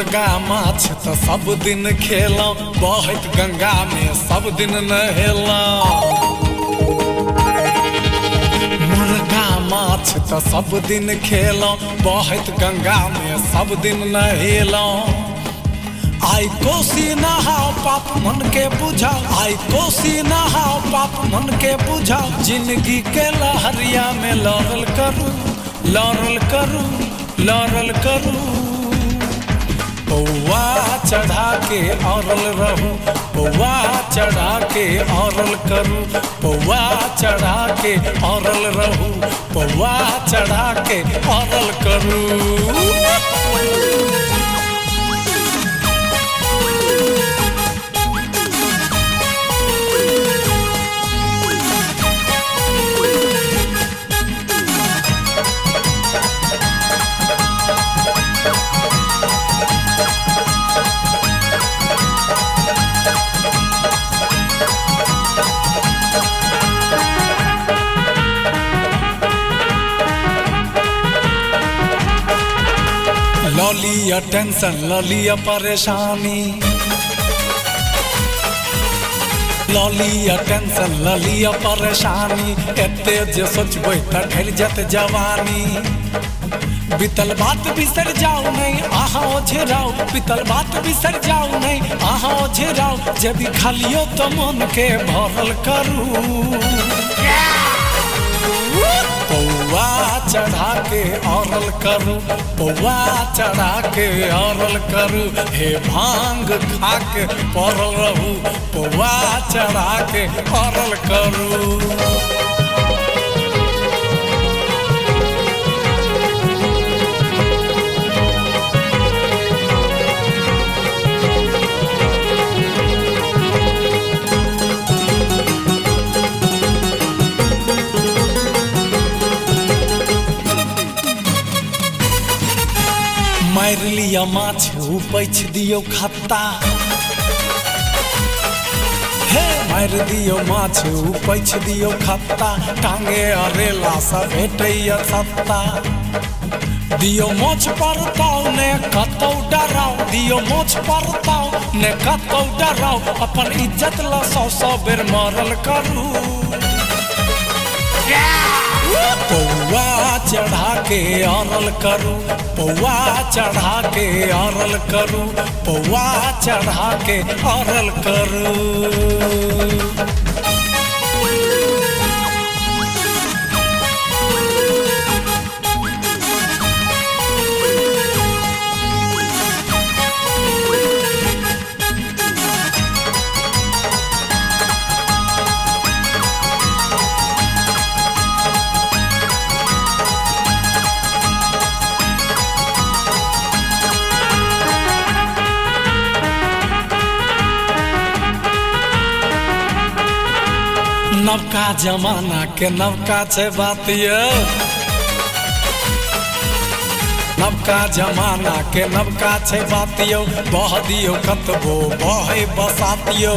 मुर्गा माछ तो सब दिन खेलौं, बहत गंगा में सब दिन नहेलौं। मुर्गा माछ तो सब दिन खेलौं, बहत गंगा में सब दिन नहेलौं। आई कोसी नहाओ पाप मन के बुझाओ, आई कोसी नहाओ पाप मन के बुझाओ। जिंदगी के लहरिया में लड़ल करूं, लड़ल करूं, लड़ल करूं। पौआ चढ़ा के औरल रहूं, पौआ चढ़ा के औरल करूं, पौआ चढ़ा के औरल रहूं, पौआ चढ़ा के औरल करूं। लौलिया टेंशन, लौलिया परेशानी, लौलिया टेंशन, लौलिया परेशानी। एते जे सोचबै त ढेर जत जवानी। बीतल बात बिसर जाओ नहीं आहा ओझराओ, बीतल बात बिसर जाओ नहीं आहा ओझराओ। जे भी खालियो तो मन के भरल करूं। पौआ चढ़ा के औरल करूं, पौआ चढ़ा के औरल करूं। हे भांग खा के पड़ल रहूं, पौआ चढ़ा के औरल करूं। मार लिया माछ उपैछ दियो खत्ता, हे मार दियो माछ उपैछ दियो खत्ता। टांगे अरेला सा भेटैया सत्ता। दियो मोछ परताओ ने कतौ डराओ, दियो मोछ परताओ ने कतौ डराओ। अपन इज्जत ला 100 बेर मरल करूं। पौआ चढ़ा के औरल करूं, पौआ चढ़ा के औरल करूं, पौआ चढ़ा के औरल करूं। नवका जमाना के नवका छे बात यो, नवका जमाना के नवका छे बात यो। बह दियो कतबो बहे बसातियो।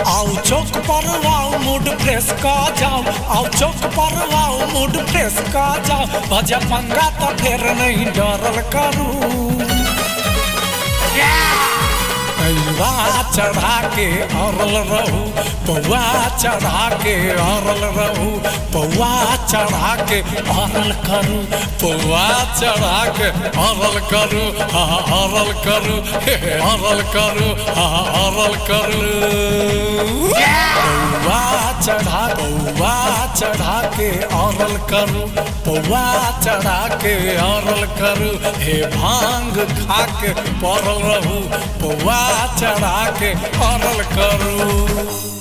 आओ चौक पर आओ मूड फ्रेश का जाओ, आओ चौक पर आओ मूड फ्रेश का जाओ। भजा पंगा तो फिर नहीं डरल करूं। पौआ चढ़ा के औरल रहूं, पौआ चढ़ा के औरल रहूं, पौआ चढ़ा के औरल करूं, पौआ चढ़ा के औरल करूं, औरल करूं, औरल करूं, औरल करूं। पौआ चढ़ा के औरल करूं, पौआ चढ़ा के औरल करूं। हे भांग खा के पड़ल रहूं, पौआ चढ़ा के औरल करूं।